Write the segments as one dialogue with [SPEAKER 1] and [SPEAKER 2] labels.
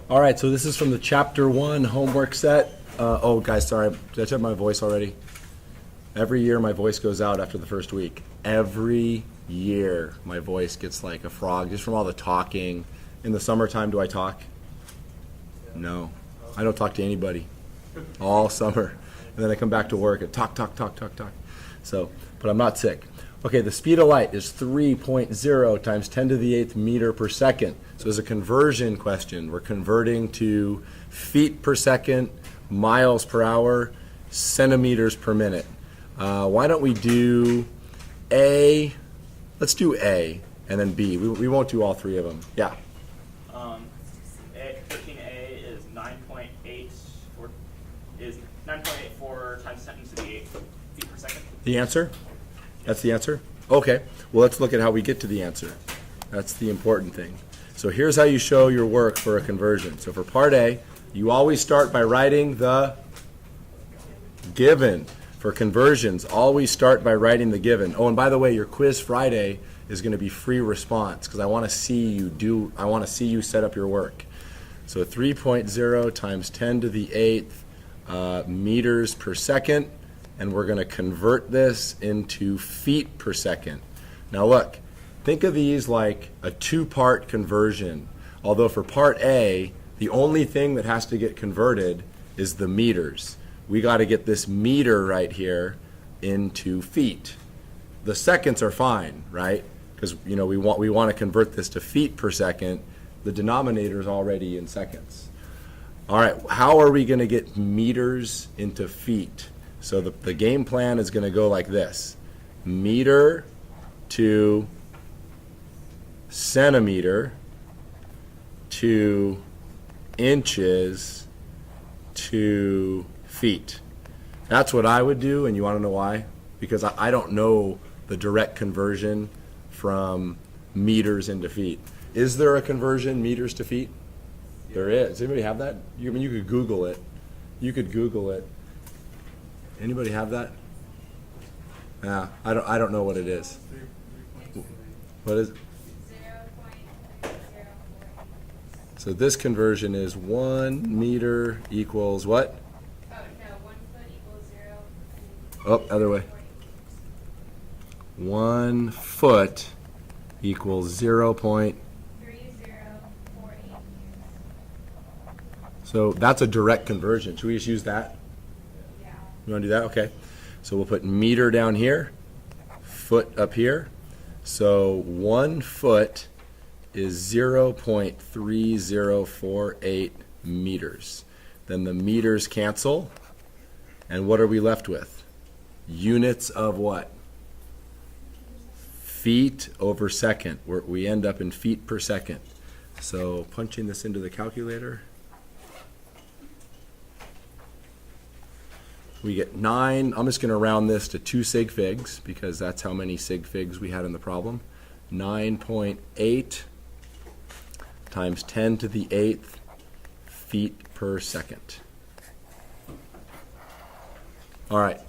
[SPEAKER 1] All right, so this is from the Chapter 1 homework set. Oh, guys, sorry. Did I tell my voice already? Every year my voice goes out after the first week. Every year my voice gets like a frog just from all the talking. In the summertime, do I talk? No. I don't talk to anybody all summer. And then I come back to work and talk. So, but I'm not sick. Okay, the speed of light is 3.0 times 10 to the 8th meter per second. So as a conversion question, we're converting to feet per second, miles per hour, centimeters per minute. Why don't we do A? Let's do A and then B. We won't do all three of them. Yeah.
[SPEAKER 2] 13A is 9.84 times 10 to the 8th feet per second.
[SPEAKER 1] The answer? That's the answer? Okay. Well, let's look at how we get to the answer. That's the important thing. So here's how you show your work for a conversion. So for part A, you always start by writing the given. For conversions, always start by writing the given. Oh, and by the way, your quiz Friday is going to be free response because I want to see you set up your work. So 3.0 times 10 to the 8th meters per second, and we're going to convert this into feet per second. Now look, think of these like a two-part conversion. Although for part A, the only thing that has to get converted is the meters. We got to get this meter right here into feet. The seconds are fine, right? Because we want to convert this to feet per second. The denominator is already in seconds. All right, how are we going to get meters into feet? So the game plan is going to go like this. Meter to centimeter to inches to feet. That's what I would do, and you want to know why? Because I don't know the direct conversion from meters into feet. Is there a conversion meters to feet? There is. Does anybody have that? You could Google it. You could Google it. Anybody have that? Yeah, I don't know what it is. What is it? So this conversion is 1 meter equals what?
[SPEAKER 3] Oh, no, 1 foot equals 0.
[SPEAKER 1] Oh, other way. 1 foot equals 0.3048
[SPEAKER 3] meters.
[SPEAKER 1] So that's a direct conversion. Should we just use that?
[SPEAKER 3] Yeah.
[SPEAKER 1] You want to do that? Okay. So we'll put meter down here, foot up here. So 1 foot is 0.3048 meters. Then the meters cancel. And what are we left with? Units of what? Feet over second. We end up in feet per second. So punching this into the calculator. We get 9. I'm just going to round this to 2 sig figs because that's how many sig figs we had in the problem. 9.8 times 10 to the 8th feet per second. All right.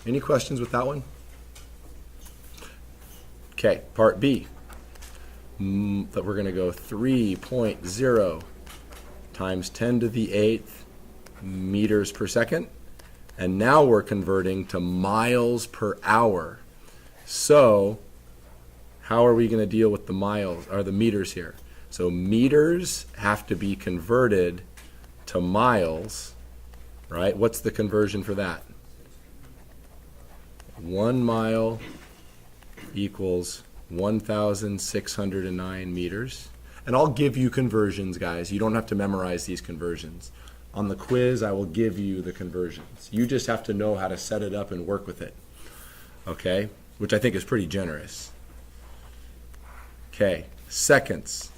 [SPEAKER 1] Any questions with that one? Okay, part B. That we're going to go 3.0 times 10 to the 8th meters per second. And now we're converting to miles per hour. So how are we going to deal with the miles or the meters here? So meters have to be converted to miles, right? What's the conversion for that? 1 mile equals 1,609 meters. And I'll give you conversions, guys. You don't have to memorize these conversions. On the quiz, I will give you the conversions. You just have to know how to set it up and work with it, okay? Which I think is pretty generous. Okay, seconds.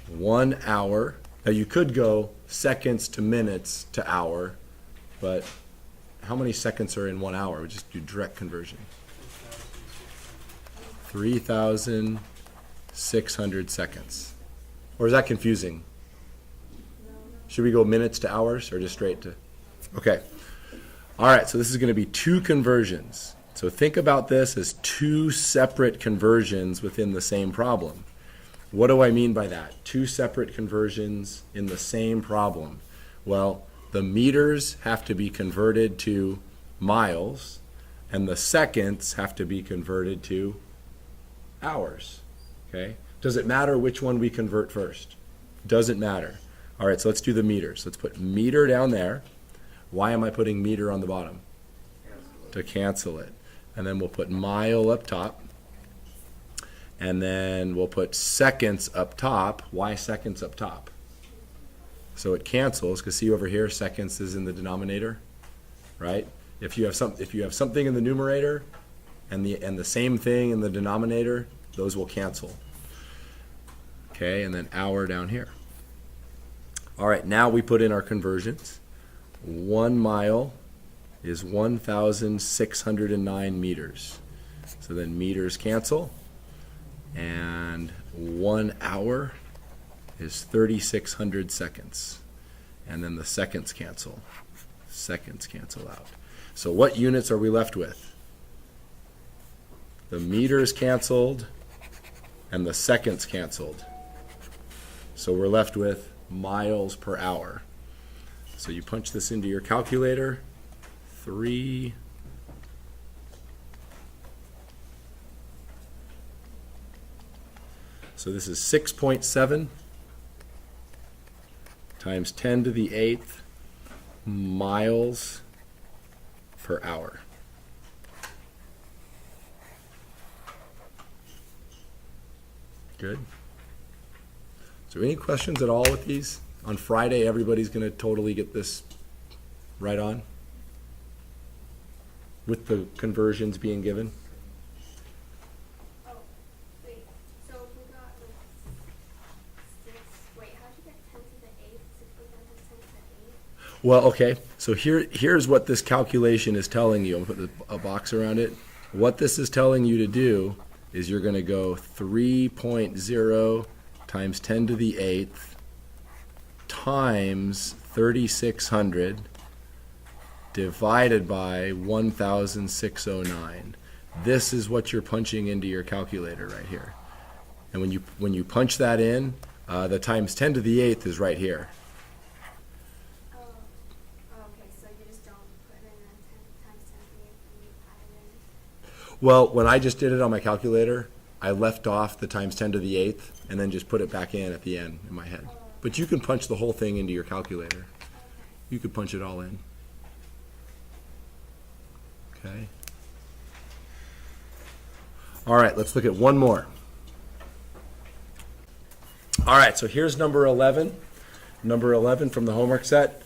[SPEAKER 1] 1 hour. Now you could go seconds to minutes to hour, but how many seconds are in 1 hour? We just do direct conversion. 3,600 seconds. Or is that confusing? Should we go minutes to hours or just straight to? Okay. All right, so this is going to be 2 conversions. So think about this as 2 separate conversions within the same problem. What do I mean by that? Two separate conversions in the same problem. Well, the meters have to be converted to miles, and the seconds have to be converted to hours. Okay? Does it matter which one we convert first? Doesn't matter. All right, so let's do the meters. Let's put meter down there. Why am I putting meter on the bottom? To cancel it. And then we'll put mile up top. And then we'll put seconds up top. Why seconds up top? So it cancels, because see over here, seconds is in the denominator, right? If you have something in the numerator and the same thing in the denominator, those will cancel. Okay, and then hour down here. All right, now we put in our conversions. 1 mile is 1,609 meters. So then meters cancel. And 1 hour is 3,600 seconds. And then the seconds cancel. Seconds cancel out. So what units are we left with? The meters canceled and the seconds canceled. So we're left with miles per hour. So you punch this into your calculator. 3 So this is 6.7 times 10 to the 8th miles per hour. Good. Is there any questions at all with these? On Friday, everybody's going to totally get this right on with the conversions being given?
[SPEAKER 3] Oh, wait, so if we got like 6, wait, how'd you get 10 to the 8th? 6.7 times 10 to the 8th?
[SPEAKER 1] Well, okay, so here's what this calculation is telling you. I'm going to put a box around it. What this is telling you to do is you're going to go 3.0 times 10 to the 8th times 3,600 divided by 1,609. This is what you're punching into your calculator right here. And when you punch that in, the times 10 to the 8th is right here.
[SPEAKER 3] Oh, okay, so you just don't put it in a 10 times 10 to the 8th and you add it in?
[SPEAKER 1] Well, when I just did it on my calculator, I left off the times 10 to the 8th and then just put it back in at the end in my head. But you can punch the whole thing into your calculator. You could punch it all in. Okay. All right, let's look at one more. All right, so here's number 11. Number 11 from the homework set.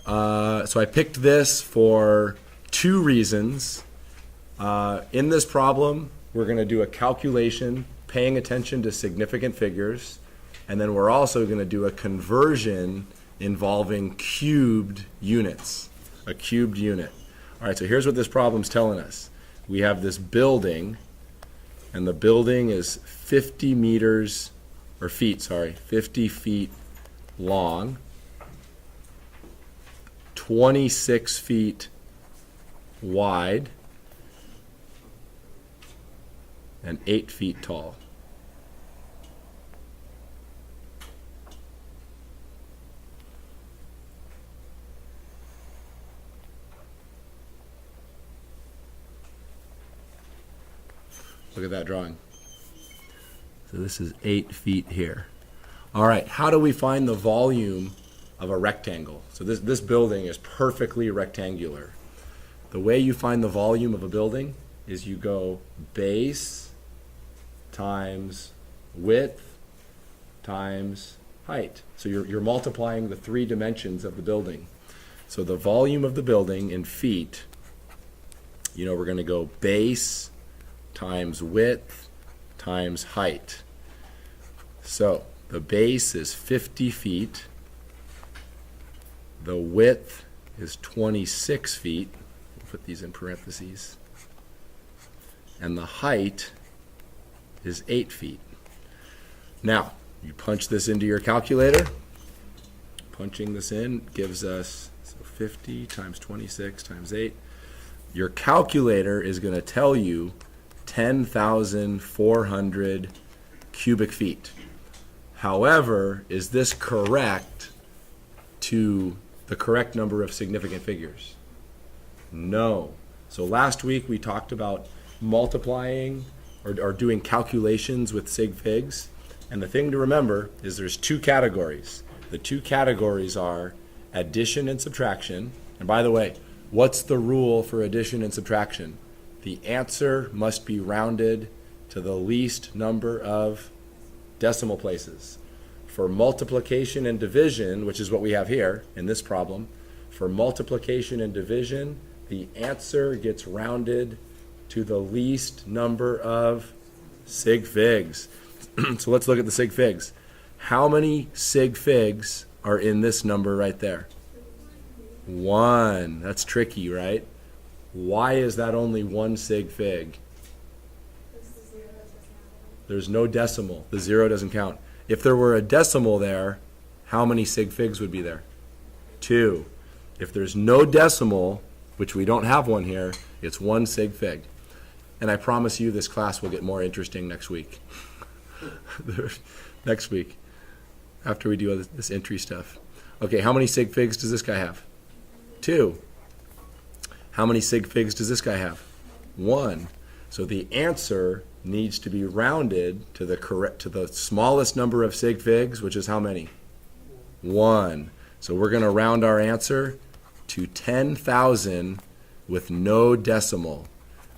[SPEAKER 1] So I picked this for 2 reasons. In this problem, we're going to do a calculation paying attention to significant figures, and then we're also going to do a conversion involving cubed units, a cubed unit. All right, so here's what this problem's telling us. We have this building, and the building is 50 feet long, 26 feet wide, and 8 feet tall. Look at that drawing. So this is 8 feet here. All right, how do we find the volume of a rectangle? So this building is perfectly rectangular. The way you find the volume of a building is you go base times width times height. So you're multiplying the 3 dimensions of the building. So the volume of the building in feet, we're going to go base times width times height. So the base is 50 feet. The width is 26 feet. We'll put these in parentheses. And the height is 8 feet. Now, you punch this into your calculator. Punching this in gives us 50 times 26 times 8. Your calculator is going to tell you 10,400 cubic feet. However, is this correct to the correct number of significant figures? No. So last week we talked about multiplying or doing calculations with sig figs. And the thing to remember is there's two categories. The two categories are addition and subtraction. And by the way, what's the rule for addition and subtraction? The answer must be rounded to the least number of decimal places. For multiplication and division, which is what we have here in this problem, for multiplication and division, the answer gets rounded to the least number of sig figs. So let's look at the sig figs. How many sig figs are in this number right there? 1. That's tricky, right? Why is that only 1 sig fig? There's no decimal. The 0 doesn't count. If there were a decimal there, how many sig figs would be there? 2. If there's no decimal, which we don't have one here, it's 1 sig fig. And I promise you this class will get more interesting next week. Next week, after we do this entry stuff. Okay, how many sig figs does this guy have? 2. How many sig figs does this guy have? 1. So the answer needs to be rounded to the smallest number of sig figs, which is how many? 1. So we're going to round our answer to 10,000 with no decimal.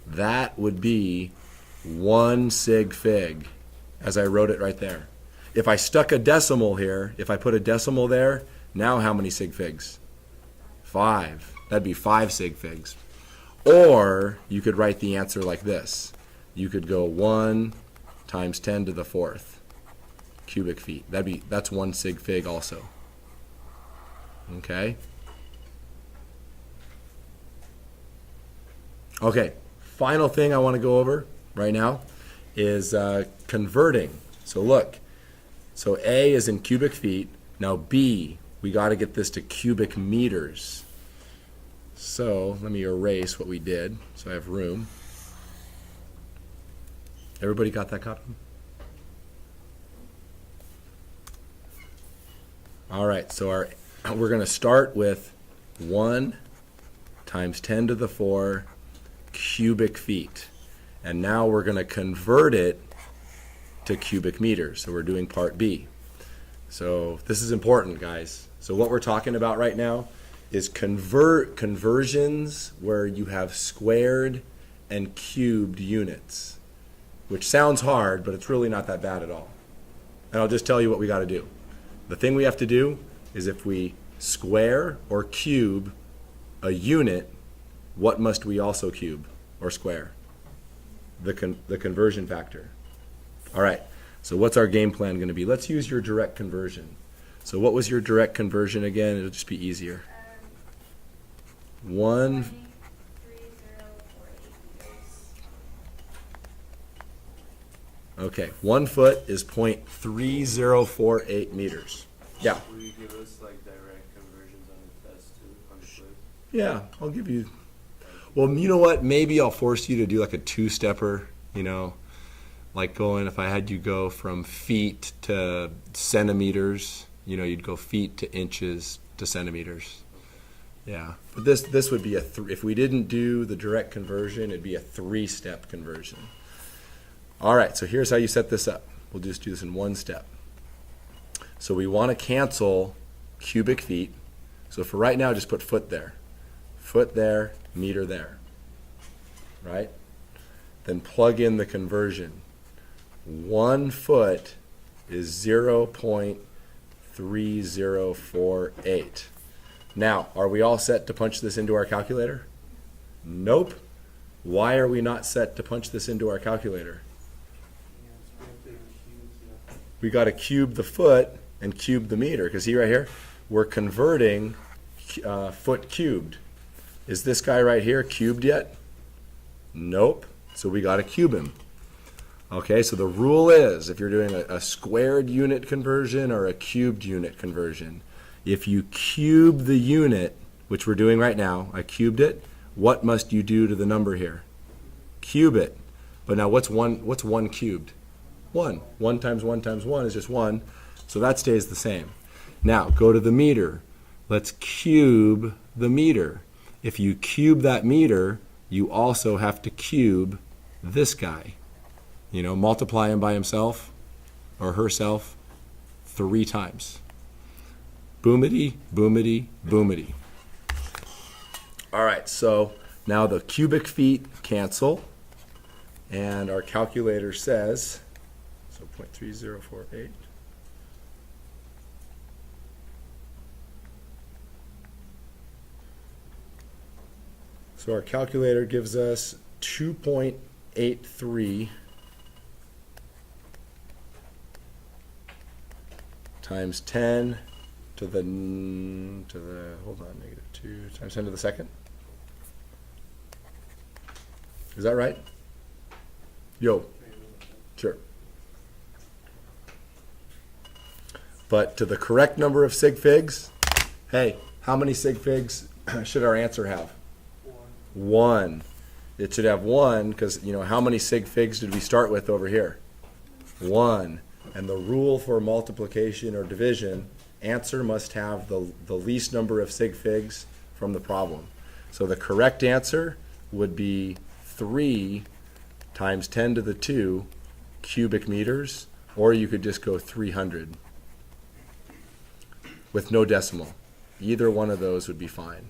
[SPEAKER 1] That would be 1 sig fig, as I wrote it right there. If I stuck a decimal here, if I put a decimal there, now how many sig figs? 5. That'd be 5 sig figs. Or you could write the answer like this. You could go 1 times 10 to the 4th cubic feet. That's 1 sig fig also. Okay? Okay, final thing I want to go over right now is converting. So look, so A is in cubic feet. Now B, we got to get this to cubic meters. So let me erase what we did so I have room. Everybody got that copy? All right, so we're going to start with 1 times 10 to the 4 cubic feet. And now we're going to convert it to cubic meters. So we're doing part B. So this is important, guys. So what we're talking about right now is conversions where you have squared and cubed units, which sounds hard, but it's really not that bad at all. And I'll just tell you what we got to do. The thing we have to do is if we square or cube a unit, what must we also cube or square? The conversion factor. All right, so what's our game plan going to be? Let's use your direct conversion. So what was your direct conversion again? It'll just be easier. 1.
[SPEAKER 3] 3048 meters.
[SPEAKER 1] Okay, 1 foot is 0.3048 meters. Yeah.
[SPEAKER 4] Will you give us like direct conversions on the test too, on the quiz?
[SPEAKER 1] Yeah, I'll give you. Well, you know what? Maybe I'll force you to do like a 2-stepper, like if I had you go from feet to centimeters, you'd go feet to inches to centimeters. Yeah, but this would be if we didn't do the direct conversion, it'd be a 3-step conversion. All right, so here's how you set this up. We'll just do this in 1 step. So we want to cancel cubic feet. So for right now, just put foot there, meter there, right? Then plug in the conversion. 1 foot is 0.3048. Now, are we all set to punch this into our calculator? Nope. Why are we not set to punch this into our calculator? We got to cube the foot and cube the meter, because right here, we're converting foot cubed. Is this guy right here cubed yet? Nope. So we got to cube him. Okay, so the rule is, if you're doing a squared unit conversion or a cubed unit conversion, if you cube the unit, which we're doing right now, I cubed it, what must you do to the number here? Cube it. But now what's one cubed? 1. 1 times 1 times 1 is just 1. So that stays the same. Now, go to the meter. Let's cube the meter. If you cube that meter, you also have to cube this guy. You know, multiply him by himself or herself 3 times. Boomity, boomity, boomity. All right, so now the cubic feet cancel, and our calculator says, so 0.3048. So our calculator gives us 2.83 times 10 to the hold on, -2 times 10 to the second. Is that right? Yo. Sure. But to the correct number of sig figs, hey, how many sig figs should our answer have? 1. It should have 1 because, you know, how many sig figs did we start with over here? 1. And the rule for multiplication or division, answer must have the least number of sig figs from the problem. So the correct answer would be 3 times 10 to the 2 cubic meters, or you could just go 300 with no decimal. Either one of those would be fine.